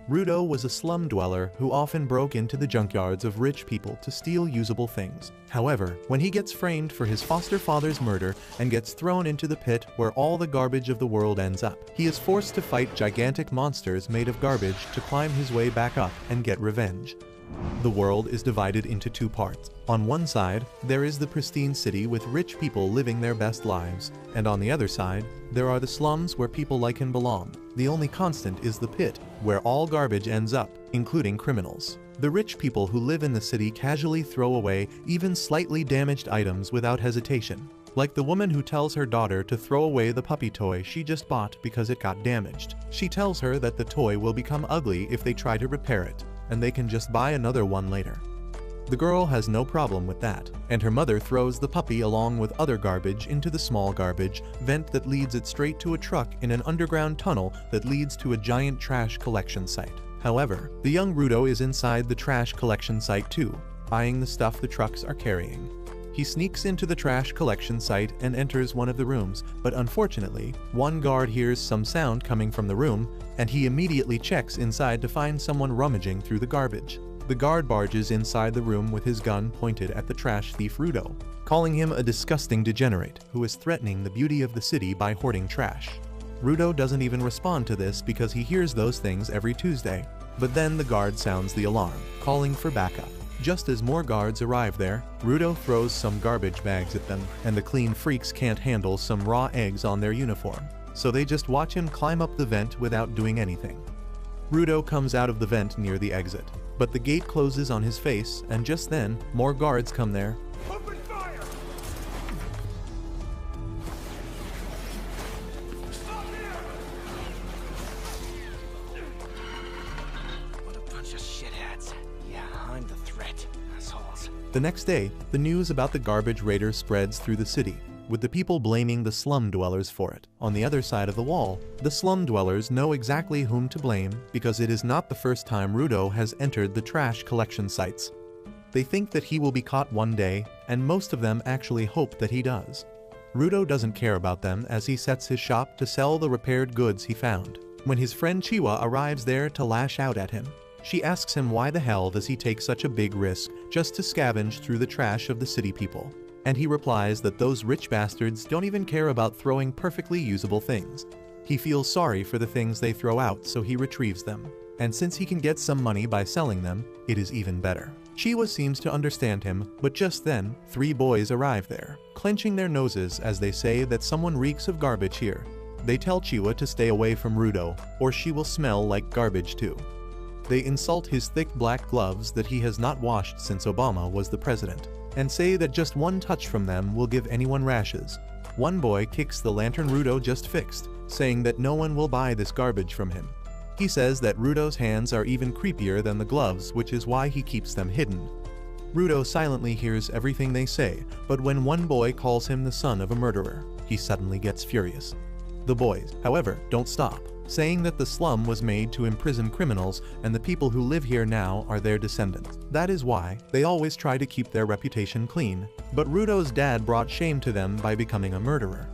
Rudo was a slum dweller who often broke into the junkyards of rich people to steal usable things. However, when he gets framed for his foster father's murder and gets thrown into the pit where all the garbage of the world ends up, he is forced to fight gigantic monsters made of garbage to climb his way back up and get revenge. The world is divided into two parts. On one side, there is the pristine city with rich people living their best lives, and on the other side, there are the slums where people like him belong. The only constant is the pit, where all garbage ends up, including criminals. The rich people who live in the city casually throw away even slightly damaged items without hesitation. Like the woman who tells her daughter to throw away the puppy toy she just bought because it got damaged. She tells her that the toy will become ugly if they try to repair it, and they can just buy another one later. The girl has no problem with that, and her mother throws the puppy along with other garbage into the small garbage vent that leads it straight to a truck in an underground tunnel that leads to a giant trash collection site. However, the young Rudo is inside the trash collection site too, buying the stuff the trucks are carrying. He sneaks into the trash collection site and enters one of the rooms, but unfortunately, one guard hears some sound coming from the room, and he immediately checks inside to find someone rummaging through the garbage. The guard barges inside the room with his gun pointed at the trash thief Rudo, calling him a disgusting degenerate who is threatening the beauty of the city by hoarding trash. Rudo doesn't even respond to this because he hears those things every Tuesday. But then the guard sounds the alarm, calling for backup. Just as more guards arrive there, Rudo throws some garbage bags at them, and the clean freaks can't handle some raw eggs on their uniform, so they just watch him climb up the vent without doing anything. Rudo comes out of the vent near the exit, but the gate closes on his face, and just then, more guards come there. Open fire! Stop here! What a bunch of shitheads. Yeah, I'm the threat, assholes. The next day, the news about the garbage raider spreads through the city, with the people blaming the slum dwellers for it. On the other side of the wall, the slum dwellers know exactly whom to blame because it is not the first time Rudo has entered the trash collection sites. They think that he will be caught one day, and most of them actually hope that he does. Rudo doesn't care about them as he sets his shop to sell the repaired goods he found. When his friend Chiwa arrives there to lash out at him, she asks him why the hell does he take such a big risk just to scavenge through the trash of the city people. And he replies that those rich bastards don't even care about throwing perfectly usable things. He feels sorry for the things they throw out, so he retrieves them. And since he can get some money by selling them, it is even better. Chiwa seems to understand him, but just then, 3 boys arrive there, clenching their noses as they say that someone reeks of garbage here. They tell Chiwa to stay away from Rudo, or she will smell like garbage too. They insult his thick black gloves that he has not washed since Obama was the president, and say that just one touch from them will give anyone rashes. One boy kicks the lantern Rudo just fixed, saying that no one will buy this garbage from him. He says that Rudo's hands are even creepier than the gloves, which is why he keeps them hidden. Rudo silently hears everything they say, but when one boy calls him the son of a murderer, he suddenly gets furious. The boys, however, don't stop, saying that the slum was made to imprison criminals and the people who live here now are their descendants. That is why they always try to keep their reputation clean, but Rudo's dad brought shame to them by becoming a murderer.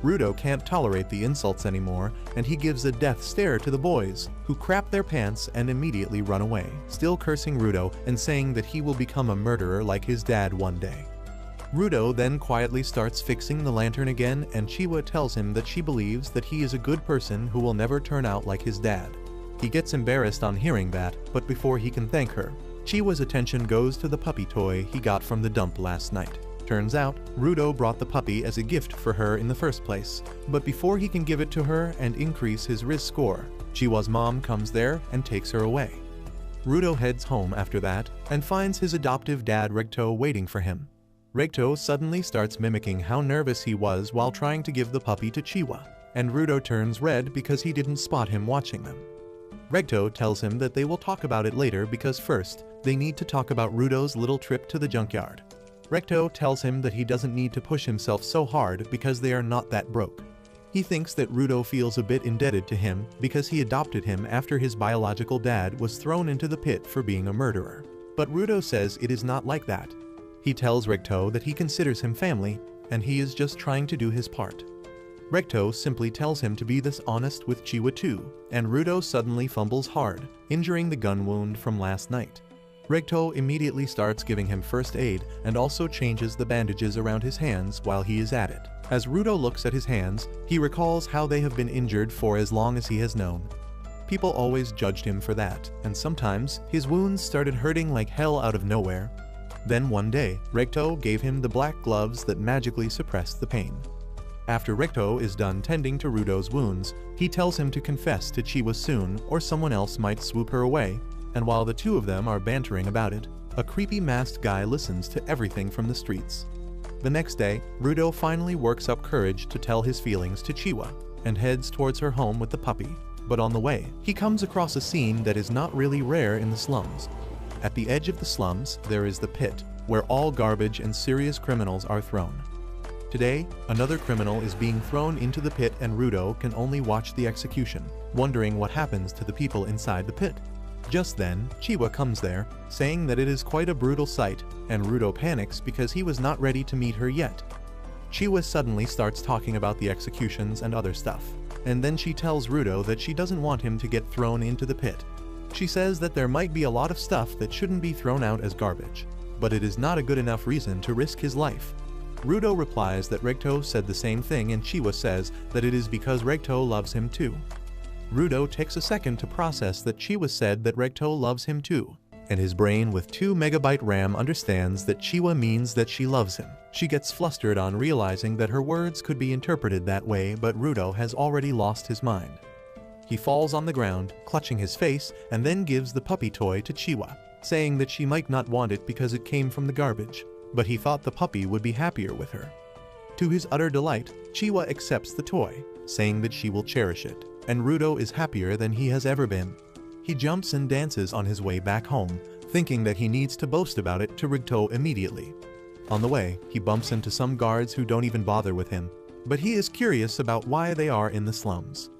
Rudo can't tolerate the insults anymore, and he gives a death stare to the boys, who crap their pants and immediately run away, still cursing Rudo and saying that he will become a murderer like his dad one day. Rudo then quietly starts fixing the lantern again, and Chiwa tells him that she believes that he is a good person who will never turn out like his dad. He gets embarrassed on hearing that, but before he can thank her, Chiwa's attention goes to the puppy toy he got from the dump last night. Turns out, Rudo brought the puppy as a gift for her in the first place, but before he can give it to her and increase his Riz score, Chiwa's mom comes there and takes her away. Rudo heads home after that and finds his adoptive dad Regto waiting for him. Regto suddenly starts mimicking how nervous he was while trying to give the puppy to Chiwa, and Rudo turns red because he didn't spot him watching them. Regto tells him that they will talk about it later because first, they need to talk about Rudo's little trip to the junkyard. Regto tells him that he doesn't need to push himself so hard because they are not that broke. He thinks that Rudo feels a bit indebted to him because he adopted him after his biological dad was thrown into the pit for being a murderer. But Rudo says it is not like that. He tells Regto that he considers him family, and he is just trying to do his part. Recto simply tells him to be this honest with Chiwa too, and Rudo suddenly fumbles hard, injuring the gun wound from last night. Recto immediately starts giving him first aid and also changes the bandages around his hands while he is at it. As Rudo looks at his hands, he recalls how they have been injured for as long as he has known. People always judged him for that, and sometimes his wounds started hurting like hell out of nowhere. Then one day, Recto gave him the black gloves that magically suppressed the pain. After Recto is done tending to Rudo's wounds, he tells him to confess to Chiwa soon or someone else might swoop her away, and while the two of them are bantering about it, a creepy masked guy listens to everything from the streets. The next day, Rudo finally works up courage to tell his feelings to Chiwa, and heads towards her home with the puppy. But on the way, he comes across a scene that is not really rare in the slums. At the edge of the slums, there is the pit, where all garbage and serious criminals are thrown. Today, another criminal is being thrown into the pit and Rudo can only watch the execution, wondering what happens to the people inside the pit. Just then, Chiwa comes there, saying that it is quite a brutal sight, and Rudo panics because he was not ready to meet her yet. Chiwa suddenly starts talking about the executions and other stuff, and then she tells Rudo that she doesn't want him to get thrown into the pit. She says that there might be a lot of stuff that shouldn't be thrown out as garbage, but it is not a good enough reason to risk his life. Rudo replies that Recto said the same thing and Chiwa says that it is because Recto loves him too. Rudo takes a second to process that Chiwa said that Recto loves him too, and his brain with 2 MB RAM understands that Chiwa means that she loves him. She gets flustered on realizing that her words could be interpreted that way, but Rudo has already lost his mind. He falls on the ground, clutching his face, and then gives the puppy toy to Chiwa, saying that she might not want it because it came from the garbage, but he thought the puppy would be happier with her. To his utter delight, Chiwa accepts the toy, saying that she will cherish it, and Rudo is happier than he has ever been. He jumps and dances on his way back home, thinking that he needs to boast about it to Rudo immediately. On the way, he bumps into some guards who don't even bother with him, but he is curious about why they are in the slums.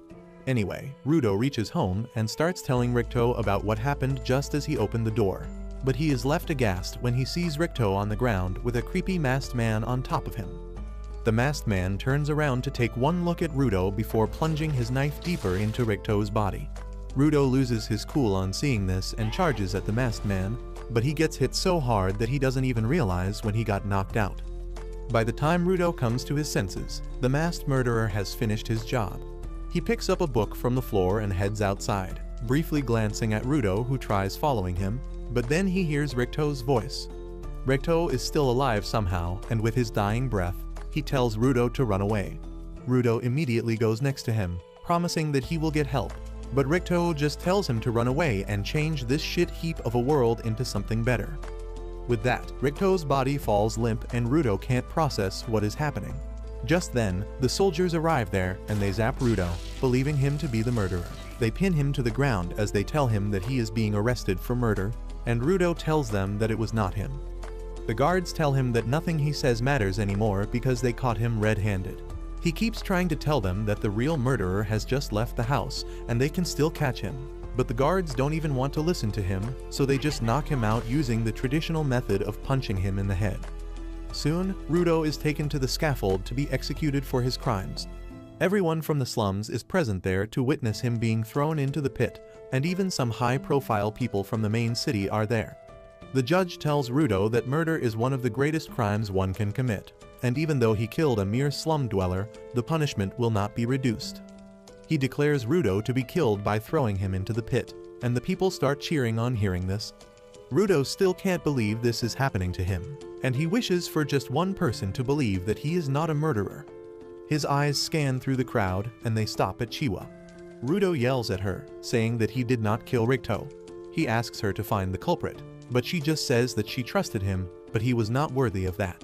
Anyway, Rudo reaches home and starts telling Recto about what happened just as he opened the door. But he is left aghast when he sees Recto on the ground with a creepy masked man on top of him. The masked man turns around to take one look at Rudo before plunging his knife deeper into Recto's body. Rudo loses his cool on seeing this and charges at the masked man, but he gets hit so hard that he doesn't even realize when he got knocked out. By the time Rudo comes to his senses, the masked murderer has finished his job. He picks up a book from the floor and heads outside, briefly glancing at Rudo who tries following him, but then he hears Recto's voice. Recto is still alive somehow, and with his dying breath, he tells Rudo to run away. Rudo immediately goes next to him, promising that he will get help, but Recto just tells him to run away and change this shit heap of a world into something better. With that, Recto's body falls limp and Rudo can't process what is happening. Just then, the soldiers arrive there and they zap Rudo, believing him to be the murderer. They pin him to the ground as they tell him that he is being arrested for murder, and Rudo tells them that it was not him. The guards tell him that nothing he says matters anymore because they caught him red-handed. He keeps trying to tell them that the real murderer has just left the house and they can still catch him, but the guards don't even want to listen to him, so they just knock him out using the traditional method of punching him in the head. Soon, Rudo is taken to the scaffold to be executed for his crimes. Everyone from the slums is present there to witness him being thrown into the pit, and even some high-profile people from the main city are there. The judge tells Rudo that murder is one of the greatest crimes one can commit, and even though he killed a mere slum dweller, the punishment will not be reduced. He declares Rudo to be killed by throwing him into the pit, and the people start cheering on hearing this. Rudo still can't believe this is happening to him, and he wishes for just one person to believe that he is not a murderer. His eyes scan through the crowd, and they stop at Chiwa. Rudo yells at her, saying that he did not kill Recto. He asks her to find the culprit, but she just says that she trusted him, but he was not worthy of that.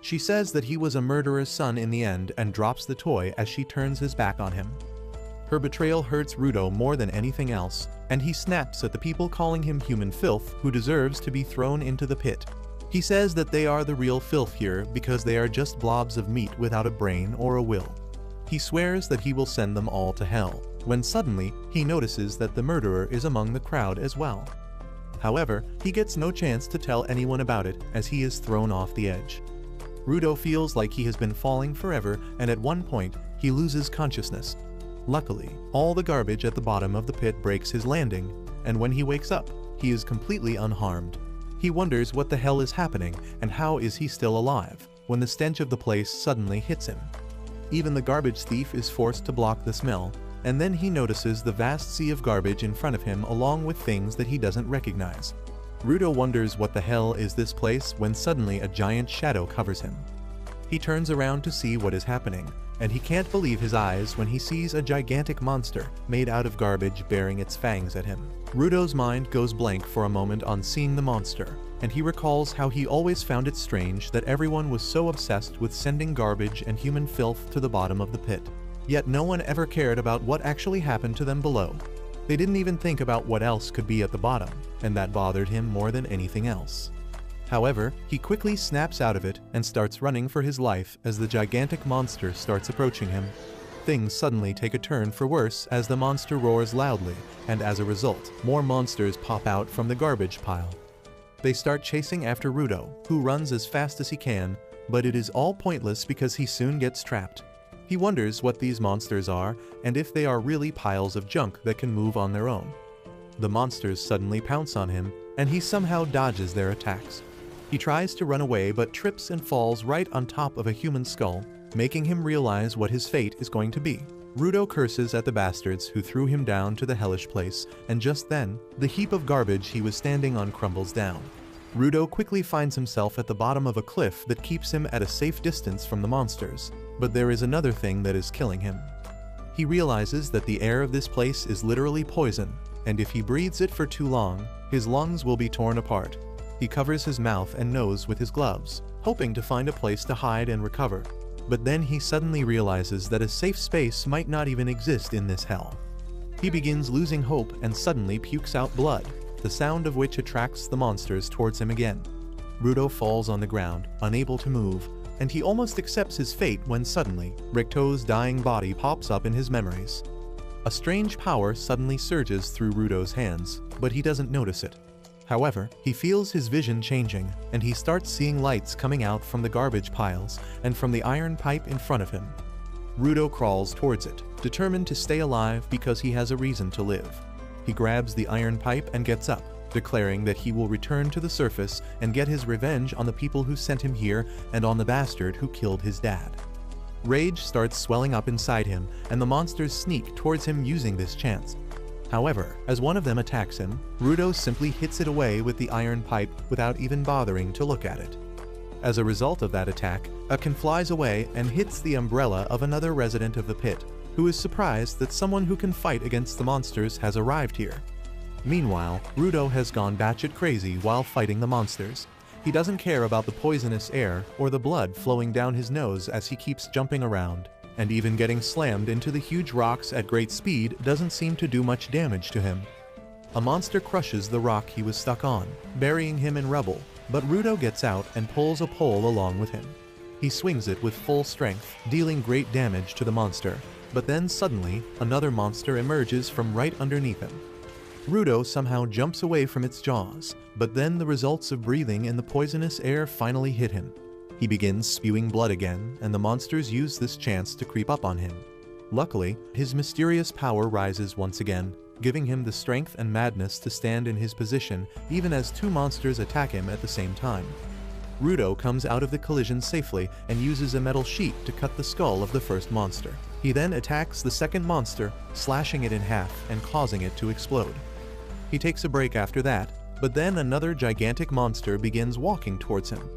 She says that he was a murderer's son in the end and drops the toy as she turns his back on him. Her betrayal hurts Rudo more than anything else, and he snaps at the people calling him human filth who deserves to be thrown into the pit. He says that they are the real filth here because they are just blobs of meat without a brain or a will. He swears that he will send them all to hell, when suddenly he notices that the murderer is among the crowd as well. However, he gets no chance to tell anyone about it as he is thrown off the edge. Rudo feels like he has been falling forever, and at one point, he loses consciousness. Luckily, all the garbage at the bottom of the pit breaks his landing, and when he wakes up, he is completely unharmed. He wonders what the hell is happening and how is he still alive, when the stench of the place suddenly hits him. Even the garbage thief is forced to block the smell, and then he notices the vast sea of garbage in front of him along with things that he doesn't recognize. Rudo wonders what the hell is this place when suddenly a giant shadow covers him. He turns around to see what is happening, and he can't believe his eyes when he sees a gigantic monster made out of garbage bearing its fangs at him. Rudo's mind goes blank for a moment on seeing the monster, and he recalls how he always found it strange that everyone was so obsessed with sending garbage and human filth to the bottom of the pit. Yet no one ever cared about what actually happened to them below. They didn't even think about what else could be at the bottom, and that bothered him more than anything else. However, he quickly snaps out of it and starts running for his life as the gigantic monster starts approaching him. Things suddenly take a turn for worse as the monster roars loudly, and as a result, more monsters pop out from the garbage pile. They start chasing after Rudo, who runs as fast as he can, but it is all pointless because he soon gets trapped. He wonders what these monsters are and if they are really piles of junk that can move on their own. The monsters suddenly pounce on him, and he somehow dodges their attacks. He tries to run away but trips and falls right on top of a human skull, making him realize what his fate is going to be. Rudo curses at the bastards who threw him down to the hellish place, and just then, the heap of garbage he was standing on crumbles down. Rudo quickly finds himself at the bottom of a cliff that keeps him at a safe distance from the monsters, but there is another thing that is killing him. He realizes that the air of this place is literally poison, and if he breathes it for too long, his lungs will be torn apart. He covers his mouth and nose with his gloves, hoping to find a place to hide and recover. But then he suddenly realizes that a safe space might not even exist in this hell. He begins losing hope and suddenly pukes out blood, the sound of which attracts the monsters towards him again. Rudo falls on the ground, unable to move, and he almost accepts his fate when suddenly, Ricto's dying body pops up in his memories. A strange power suddenly surges through Rudo's hands, but he doesn't notice it. However, he feels his vision changing, and he starts seeing lights coming out from the garbage piles and from the iron pipe in front of him. Rudo crawls towards it, determined to stay alive because he has a reason to live. He grabs the iron pipe and gets up, declaring that he will return to the surface and get his revenge on the people who sent him here and on the bastard who killed his dad. Rage starts swelling up inside him, and the monsters sneak towards him using this chance. However, as one of them attacks him, Rudo simply hits it away with the iron pipe without even bothering to look at it. As a result of that attack, Akin flies away and hits the umbrella of another resident of the pit, who is surprised that someone who can fight against the monsters has arrived here. Meanwhile, Rudo has gone batshit crazy while fighting the monsters. He doesn't care about the poisonous air or the blood flowing down his nose as he keeps jumping around. And even getting slammed into the huge rocks at great speed doesn't seem to do much damage to him. A monster crushes the rock he was stuck on, burying him in rubble, but Rudo gets out and pulls a pole along with him. He swings it with full strength, dealing great damage to the monster, but then suddenly, another monster emerges from right underneath him. Rudo somehow jumps away from its jaws, but then the results of breathing in the poisonous air finally hit him. He begins spewing blood again, and the monsters use this chance to creep up on him. Luckily, his mysterious power rises once again, giving him the strength and madness to stand in his position even as two monsters attack him at the same time. Rudo comes out of the collision safely and uses a metal sheet to cut the skull of the first monster. He then attacks the second monster, slashing it in half and causing it to explode. He takes a break after that, but then another gigantic monster begins walking towards him.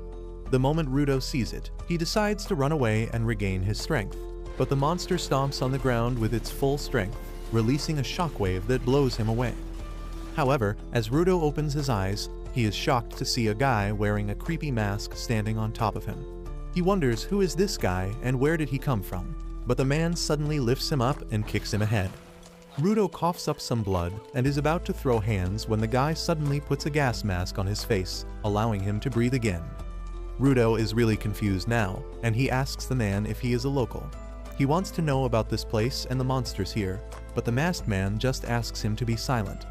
The moment Rudo sees it, he decides to run away and regain his strength, but the monster stomps on the ground with its full strength, releasing a shockwave that blows him away. However, as Rudo opens his eyes, he is shocked to see a guy wearing a creepy mask standing on top of him. He wonders who is this guy and where did he come from, but the man suddenly lifts him up and kicks him ahead. Rudo coughs up some blood and is about to throw hands when the guy suddenly puts a gas mask on his face, allowing him to breathe again. Rudo is really confused now, and he asks the man if he is a local. He wants to know about this place and the monsters here, but the masked man just asks him to be silent.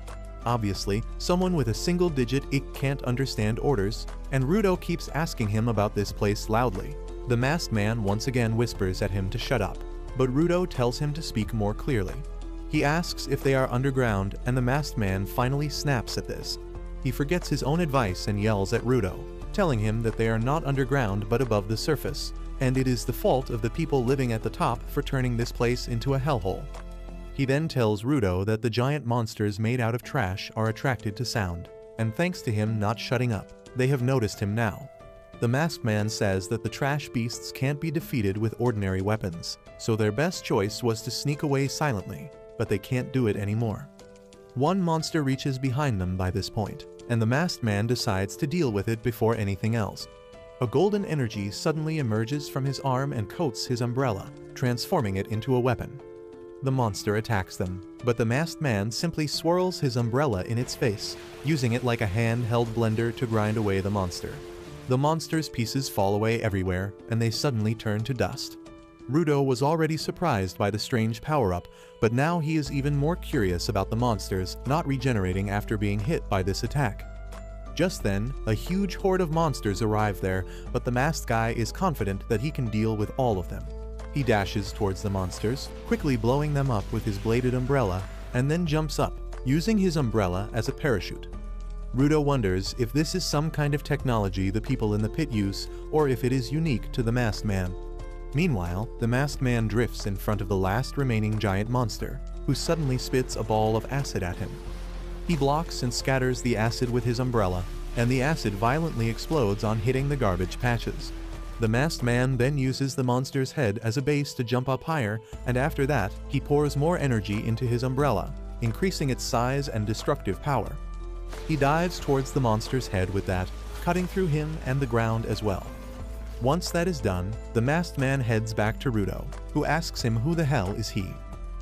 Obviously, someone with a single-digit ick can't understand orders, and Rudo keeps asking him about this place loudly. The masked man once again whispers at him to shut up. but Rudo tells him to speak more clearly. He asks if they are underground, and the masked man finally snaps at this. He forgets his own advice and yells at Rudo, telling him that they are not underground but above the surface, and it is the fault of the people living at the top for turning this place into a hellhole. He then tells Rudo that the giant monsters made out of trash are attracted to sound, and thanks to him not shutting up, they have noticed him now. The masked man says that the trash beasts can't be defeated with ordinary weapons, so their best choice was to sneak away silently, but they can't do it anymore. One monster reaches behind them by this point, and the masked man decides to deal with it before anything else. A golden energy suddenly emerges from his arm and coats his umbrella, transforming it into a weapon. The monster attacks them, but the masked man simply swirls his umbrella in its face, using it like a handheld blender to grind away the monster. The monster's pieces fall away everywhere, and they suddenly turn to dust. Rudo was already surprised by the strange power-up, but now he is even more curious about the monsters not regenerating after being hit by this attack. Just then, a huge horde of monsters arrive there, but the masked guy is confident that he can deal with all of them. He dashes towards the monsters, quickly blowing them up with his bladed umbrella, and then jumps up, using his umbrella as a parachute. Rudo wonders if this is some kind of technology the people in the pit use, or if it is unique to the masked man. Meanwhile, the masked man drifts in front of the last remaining giant monster, who suddenly spits a ball of acid at him. He blocks and scatters the acid with his umbrella, and the acid violently explodes on hitting the garbage patches. The masked man then uses the monster's head as a base to jump up higher, and after that, he pours more energy into his umbrella, increasing its size and destructive power. He dives towards the monster's head with that, cutting through him and the ground as well. Once that is done, the masked man heads back to Rudo, who asks him who the hell is he.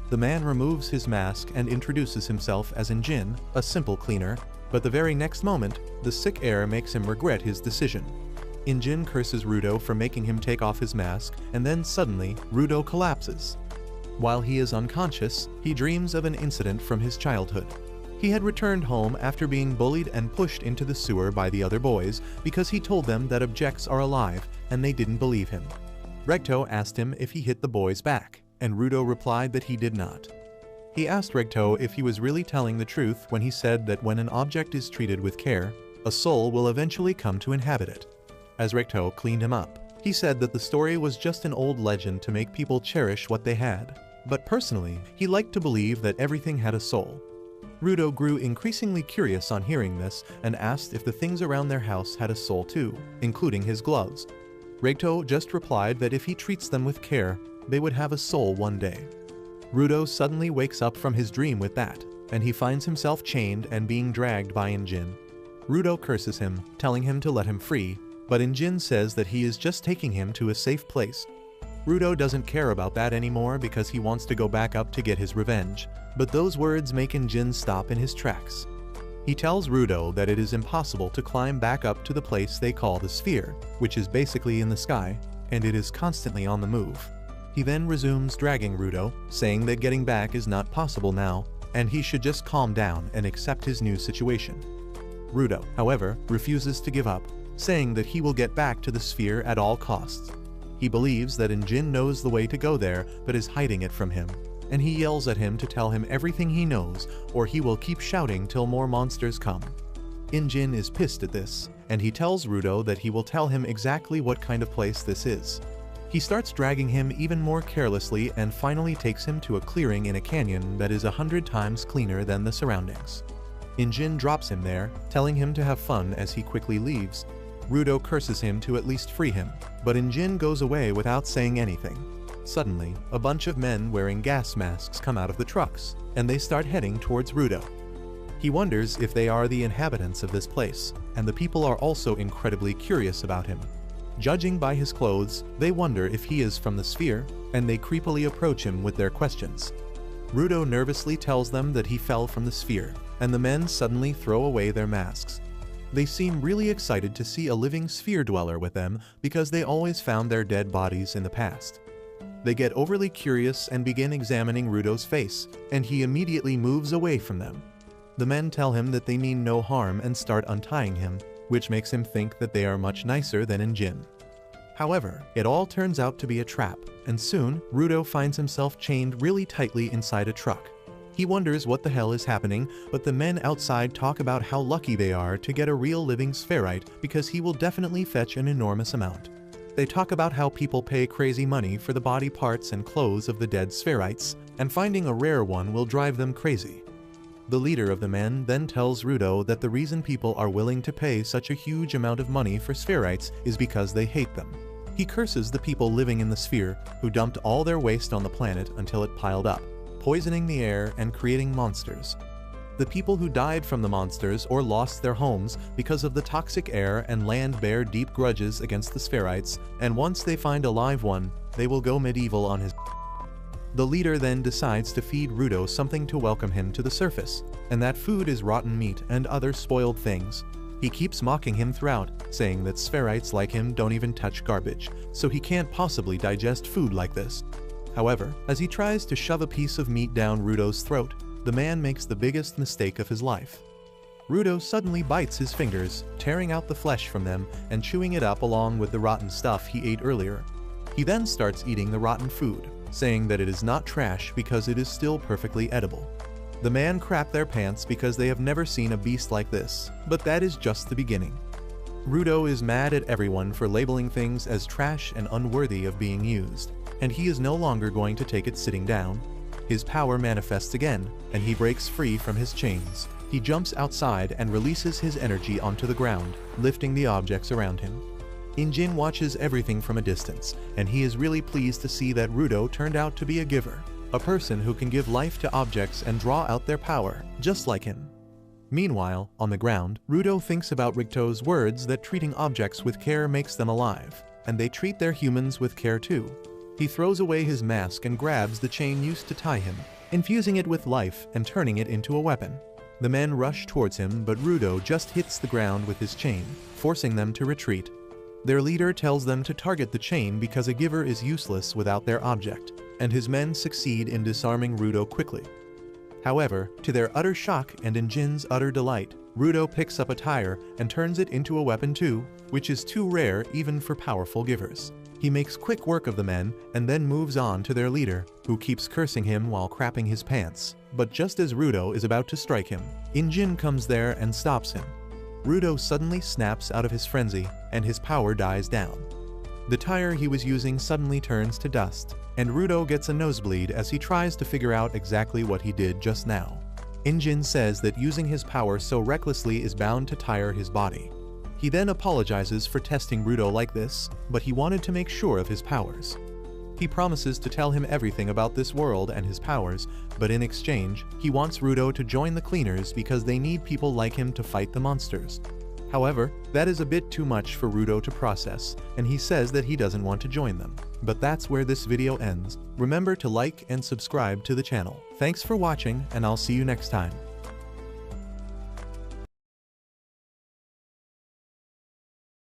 The man removes his mask and introduces himself as Injin, a simple cleaner, but the very next moment, the sick air makes him regret his decision. Injin curses Rudo for making him take off his mask, and then suddenly, Rudo collapses. While he is unconscious, he dreams of an incident from his childhood. He had returned home after being bullied and pushed into the sewer by the other boys because he told them that objects are alive, and they didn't believe him. Recto asked him if he hit the boys back, and Rudo replied that he did not. He asked Recto if he was really telling the truth when he said that when an object is treated with care, a soul will eventually come to inhabit it. As Recto cleaned him up, he said that the story was just an old legend to make people cherish what they had, but personally, he liked to believe that everything had a soul. Rudo grew increasingly curious on hearing this and asked if the things around their house had a soul too, including his gloves. Recto just replied that if he treats them with care, they would have a soul one day. Rudo suddenly wakes up from his dream with that, and he finds himself chained and being dragged by Injin. Rudo curses him, telling him to let him free, but Injin says that he is just taking him to a safe place. Rudo doesn't care about that anymore because he wants to go back up to get his revenge, but those words make Injin stop in his tracks. He tells Rudo that it is impossible to climb back up to the place they call the sphere, which is basically in the sky, and it is constantly on the move. He then resumes dragging Rudo, saying that getting back is not possible now, and he should just calm down and accept his new situation. Rudo, however, refuses to give up, saying that he will get back to the sphere at all costs. He believes that Injin knows the way to go there, but is hiding it from him, and he yells at him to tell him everything he knows, or he will keep shouting till more monsters come. Injin is pissed at this, and he tells Rudo that he will tell him exactly what kind of place this is. He starts dragging him even more carelessly and finally takes him to a clearing in a canyon that is 100 times cleaner than the surroundings. Injin drops him there, telling him to have fun as he quickly leaves. Rudo curses him to at least free him, but Injin goes away without saying anything. Suddenly, a bunch of men wearing gas masks come out of the trucks, and they start heading towards Rudo. He wonders if they are the inhabitants of this place, and the people are also incredibly curious about him. Judging by his clothes, they wonder if he is from the sphere, and they creepily approach him with their questions. Rudo nervously tells them that he fell from the sphere, and the men suddenly throw away their masks. They seem really excited to see a living sphere dweller with them because they always found their dead bodies in the past. They get overly curious and begin examining Rudo's face, and he immediately moves away from them. The men tell him that they mean no harm and start untying him, which makes him think that they are much nicer than Injin. However, it all turns out to be a trap, and soon, Rudo finds himself chained really tightly inside a truck. He wonders what the hell is happening, but the men outside talk about how lucky they are to get a real living spherite because he will definitely fetch an enormous amount. They talk about how people pay crazy money for the body parts and clothes of the dead spherites, and finding a rare one will drive them crazy. The leader of the men then tells Rudo that the reason people are willing to pay such a huge amount of money for spherites is because they hate them. He curses the people living in the sphere who dumped all their waste on the planet until it piled up, poisoning the air and creating monsters. The people who died from the monsters or lost their homes because of the toxic air and land bear deep grudges against the spherites, and once they find a live one, they will go medieval on his. The leader then decides to feed Rudo something to welcome him to the surface, and that food is rotten meat and other spoiled things. He keeps mocking him throughout, saying that spherites like him don't even touch garbage, so he can't possibly digest food like this. However, as he tries to shove a piece of meat down Rudo's throat, the man makes the biggest mistake of his life. Rudo suddenly bites his fingers, tearing out the flesh from them and chewing it up along with the rotten stuff he ate earlier. He then starts eating the rotten food, saying that it is not trash because it is still perfectly edible. The man crap their pants because they have never seen a beast like this, but that is just the beginning. Rudo is mad at everyone for labeling things as trash and unworthy of being used, and he is no longer going to take it sitting down. His power manifests again, and he breaks free from his chains. He jumps outside and releases his energy onto the ground, lifting the objects around him. Injin watches everything from a distance, and he is really pleased to see that Rudo turned out to be a giver, a person who can give life to objects and draw out their power, just like him. Meanwhile, on the ground, Rudo thinks about Rigto's words that treating objects with care makes them alive, and they treat their humans with care too. He throws away his mask and grabs the chain used to tie him, infusing it with life and turning it into a weapon. The men rush towards him, but Rudo just hits the ground with his chain, forcing them to retreat. Their leader tells them to target the chain because a giver is useless without their object, and his men succeed in disarming Rudo quickly. However, to their utter shock and Injin's utter delight, Rudo picks up a tire and turns it into a weapon too, which is too rare even for powerful givers. He makes quick work of the men and then moves on to their leader, who keeps cursing him while crapping his pants. But just as Rudo is about to strike him, Injin comes there and stops him. Rudo suddenly snaps out of his frenzy, and his power dies down. The tire he was using suddenly turns to dust, and Rudo gets a nosebleed as he tries to figure out exactly what he did just now. Injin says that using his power so recklessly is bound to tire his body. He then apologizes for testing Rudo like this, but he wanted to make sure of his powers. He promises to tell him everything about this world and his powers, but in exchange, he wants Rudo to join the cleaners because they need people like him to fight the monsters. However, that is a bit too much for Rudo to process, and he says that he doesn't want to join them. But that's where this video ends. Remember to like and subscribe to the channel. Thanks for watching, and I'll see you next time.